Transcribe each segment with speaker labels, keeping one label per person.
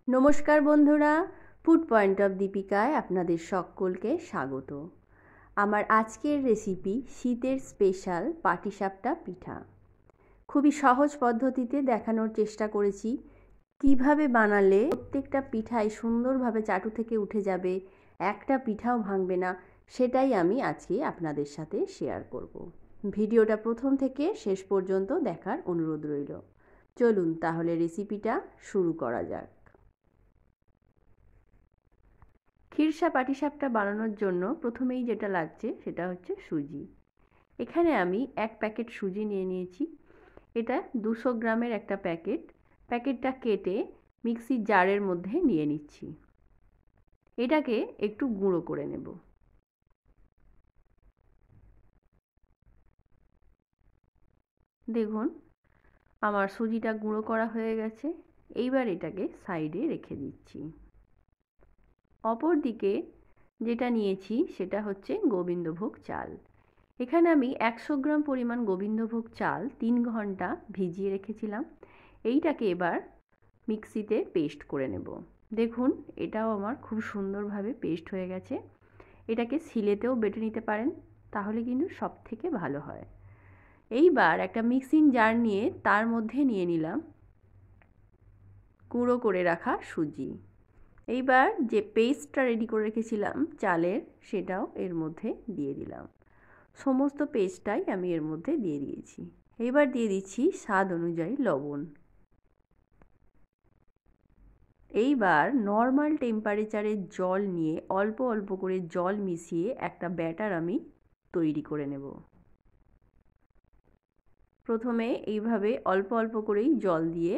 Speaker 1: নমস্কার বন্ধুরা, food point of দীপিকায় আপনাদের সকলকে স্বাগত। আমার আজকের রেসিপি শীতের স্পেশাল পাটিসাপটা পিঠা। খুবই সহজ পদ্ধতিতে দেখানোর চেষ্টা করেছি কিভাবে বানালে প্রত্যেকটা পিঠাই সুন্দরভাবে চাটু থেকে উঠে যাবে, একটা পিঠাও ভাঙবে না, সেটাই আমি আজকে আপনাদের সাথে শেয়ার করব। ভিডিওটা প্রথম থেকে শেষ পর্যন্ত দেখার অনুরোধ রইল। চলুন তাহলে রেসিপিটা শুরু করা যাক। ক্ষীরসা পাটিসাপটা বানানোর জন্য প্রথমেই যেটা লাগছে সেটা হচ্ছে সুজি। এখানে আমি 1 প্যাকেট সুজি নিয়ে নিয়েছি। এটা 200 গ্রামের একটা প্যাকেট। প্যাকেটটা কেটে মিক্সির জারের মধ্যে নিয়ে নিচ্ছি। এটাকে একটু গুঁড়ো করে নেব। দেখুন আমার সুজিটা গুঁড়ো করা হয়ে গেছে। এইবার এটাকে সাইডে রেখে দিচ্ছি। অপর দিকে যেটা নিয়েছি সেটা হচ্ছে গোবিন্দভোগ চাল। এখানে আমি 100 গ্রাম পরিমাণ গোবিন্দভোগ চাল 3 ঘন্টা ভিজিয়ে রেখেছিলাম। এইটাকে এবার মিক্সিতে পেস্ট করে নেব। দেখুন এটাও আমার খুব সুন্দরভাবে পেস্ট হয়ে গেছে। এটাকে শিলেতেও বেটে নিতে পারেন, তাহলে কিন্তু সব থেকে ভালো হয়। এইবার একটা মিক্সিং জার নিয়ে তার মধ্যে নিয়ে নিলাম গুঁড়ো করে রাখা সুজি। এইবার যে পেস্টটা রেডি করে রেখেছিলাম চালের, সেটাও এর মধ্যে দিয়ে দিলাম। সমস্ত পেস্টটাই আমি এর মধ্যে দিয়ে দিয়েছি। এবার দিয়ে দিচ্ছি স্বাদ অনুযায়ী লবণ। এইবার নর্মাল টেম্পারেচারে জল নিয়ে অল্প অল্প করে জল মিশিয়ে একটা ব্যাটার আমি তৈরি করে নেব। প্রথমে এইভাবে অল্প অল্প করেই জল দিয়ে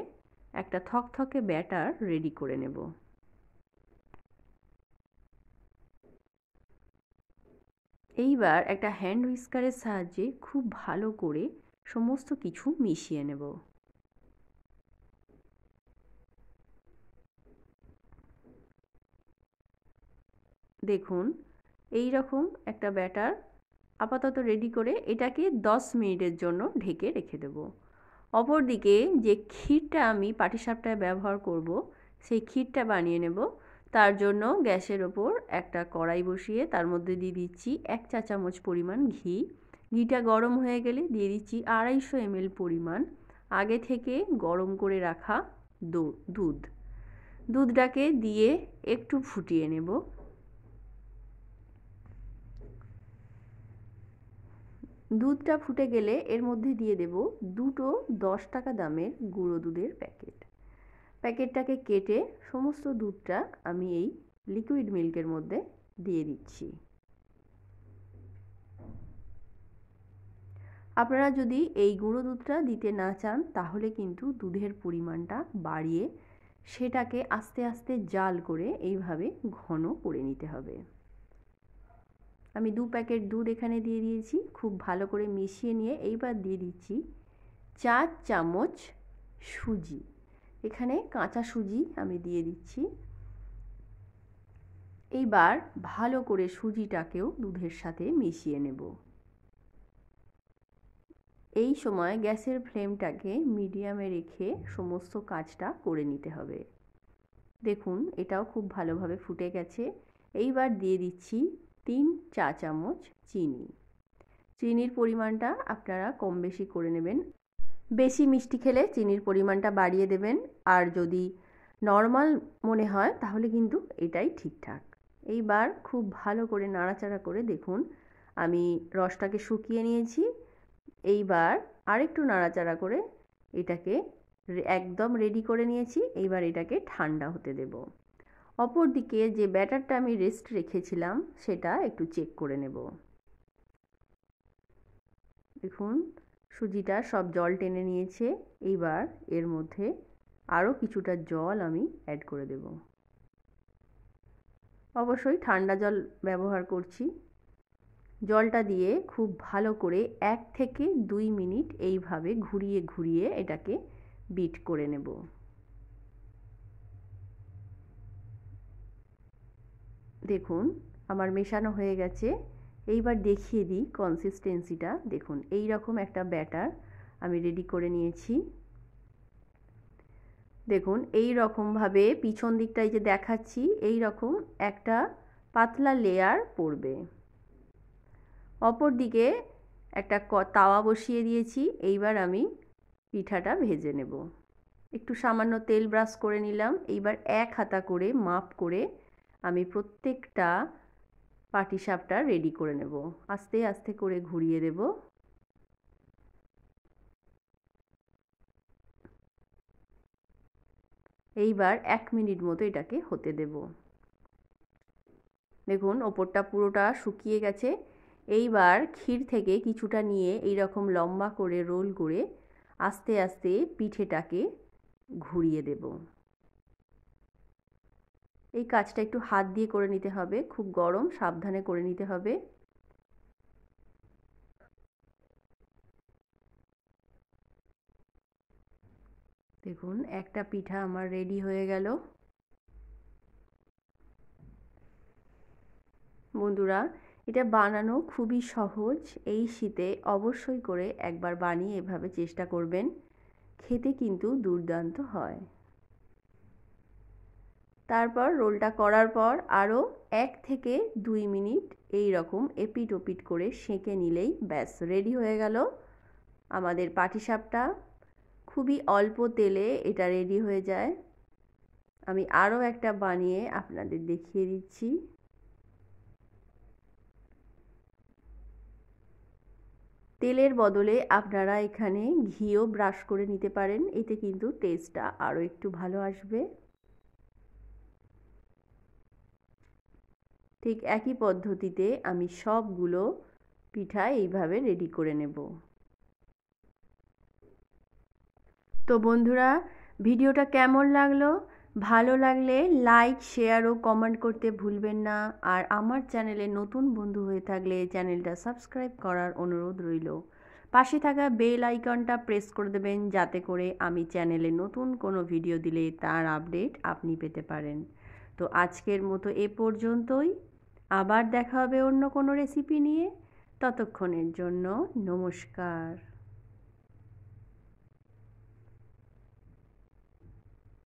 Speaker 1: একটা থকথকে ব্যাটার রেডি করে নেব। এইবার একটা হ্যান্ড হুইস্কারের সাহায্যে খুব ভালো করে সমস্ত কিছু মিশিয়ে নেব। দেখুন এই রকম একটা ব্যাটার আপাতত রেডি করে এটাকে 10 মিনিটের জন্য ঢেকে রেখে দেব। অপরদিকে যে ক্ষীরটা আমি পাটিসাপটায় ব্যবহার করব, সেই ক্ষীরটা বানিয়ে নেব। তার জন্য গ্যাসের ওপর একটা কড়াই বসিয়ে তার মধ্যে দিয়ে দিচ্ছি 1 চা চামচ পরিমাণ ঘি। ঘিটা গরম হয়ে গেলে দিয়ে দিচ্ছি 250 ml পরিমাণ আগে থেকে গরম করে রাখা দুধ। দুধটাকে দিয়ে একটু ফুটিয়ে নেব। দুধটা ফুটে গেলে এর মধ্যে দিয়ে দেব 2টো 10 টাকা দামের গুঁড়ো দুধের প্যাকেট। প্যাকেটটাকে কেটে সমস্ত দুধটা আমি এই লিকুইড মিল্কের মধ্যে দিয়ে দিচ্ছি। আপনারা যদি এই গুঁড়ো দুধটা দিতে না চান তাহলে কিন্তু দুধের পরিমাণটা বাড়িয়ে সেটাকে আস্তে আস্তে জাল করে এইভাবে ঘন করে নিতে হবে। আমি 2 প্যাকেট দুধ এখানে দিয়ে দিয়েছি। খুব ভালো করে মিশিয়ে নিয়ে এইবার দিয়ে দিচ্ছি 4 চামচ সুজি। এখানে কাঁচা সুজি আমি দিয়ে দিচ্ছি। এইবার ভালো করে সুজিটাকেও দুধের সাথে মিশিয়ে নেব। এই সময় গ্যাসের ফ্লেমটাকে মিডিয়ামে রেখে সমস্ত কাজটা করে নিতে হবে। দেখুন এটাও খুব ভালোভাবে ফুটে গেছে। এইবার দিয়ে দিচ্ছি 3 চা চামচ চিনি। চিনির পরিমাণটা আপনারা কম বেশি করে নেবেন। বেশি মিষ্টি খেলে চিনির পরিমাণটা বাড়িয়ে দেবেন, আর যদি নর্মাল মনে হয় তাহলে কিন্তু এটাই ঠিকঠাক। এইবার খুব ভালো করে নাড়াচাড়া করে দেখুন আমি রসটাকে শুকিয়ে নিয়েছি। এইবার আরেকটু নাড়াচাড়া করে এটাকে একদম রেডি করে নিয়েছি। এইবার এটাকে ঠান্ডা হতে দেব। অপর দিকে যে ব্যাটারটা আমি রেস্ট রেখেছিলাম সেটা একটু চেক করে নেব। দেখুন সুজিটা সব জল টেনে নিয়েছে। এইবার এর মধ্যে আরও কিছুটা জল আমি অ্যাড করে দেব। অবশ্যই ঠান্ডা জল ব্যবহার করছি। জলটা দিয়ে খুব ভালো করে 1 থেকে 2 মিনিট এইভাবে ঘুরিয়ে ঘুরিয়ে এটাকে বিট করে নেব। দেখুন আমার মেশানো হয়ে গেছে। এইবার দেখিয়ে দিই কনসিস্টেন্সিটা। দেখুন এই রকম একটা ব্যাটার আমি রেডি করে নিয়েছি। দেখুন এই রকমভাবে পিছন দিকটায় যে দেখাচ্ছি এই রকম একটা পাতলা লেয়ার পড়বে। অপর দিকে একটা তাওয়া বসিয়ে দিয়েছি। এইবার আমি পিঠাটা ভেজে নেব। একটু সামান্য তেল ব্রাশ করে নিলাম। এইবার এক হাতা করে মাপ করে আমি প্রত্যেকটা পাটিসাপটা রেডি করে নেব। আস্তে আস্তে করে ঘুরিয়ে দেব। এইবার 1 মিনিট মতো এটাকে হতে দেব। দেখুন ওপরটা পুরোটা শুকিয়ে গেছে। এইবার ক্ষীর থেকে কিছুটা নিয়ে এই রকম লম্বা করে রোল করে আস্তে আস্তে পিঠেটাকে ঘুরিয়ে দেব। এই কাজটা একটু হাত দিয়ে করে নিতে হবে, খুব গরম, সাবধানে করে নিতে হবে। দেখুন একটা পিঠা আমার রেডি হয়ে গেল। বন্ধুরা এটা বানানো খুবই সহজ। এই শীতে অবশ্যই করে একবার বানিয়ে এভাবে চেষ্টা করবেন। খেতে কিন্তু দুর্দান্ত হয়। তারপর রোলটা করার পর আরও 1 থেকে 2 মিনিট এই রকম এপিট ওপিট করে সেঁকে নিলেই ব্যাস রেডি হয়ে গেল আমাদের পাটিসাপটা। খুবই অল্প তেলে এটা রেডি হয়ে যায়। আমি আরও একটা বানিয়ে আপনাদের দেখিয়ে দিচ্ছি। তেলের বদলে আপনারা এখানে ঘিও ব্রাশ করে নিতে পারেন, এতে কিন্তু টেস্টটা আরও একটু ভালো আসবে। ঠিক একই পদ্ধতিতে আমি সবগুলো পিঠা এইভাবে রেডি করে নেব। তো বন্ধুরা ভিডিওটা কেমন লাগলো? ভালো লাগলে লাইক, শেয়ার ও কমেন্ট করতে ভুলবেন না। আর আমার চ্যানেলে নতুন বন্ধু হয়ে থাকলে চ্যানেলটা সাবস্ক্রাইব করার অনুরোধ রইল। পাশে থাকা বেল আইকনটা প্রেস করে দেবেন যাতে করে আমি চ্যানেলে নতুন কোনো ভিডিও দিলে তার আপডেট আপনি পেতে পারেন। তো আজকের মতো এ পর্যন্তই। আবার দেখা হবে অন্য কোনো রেসিপি নিয়ে। ততক্ষণের জন্য নমস্কার।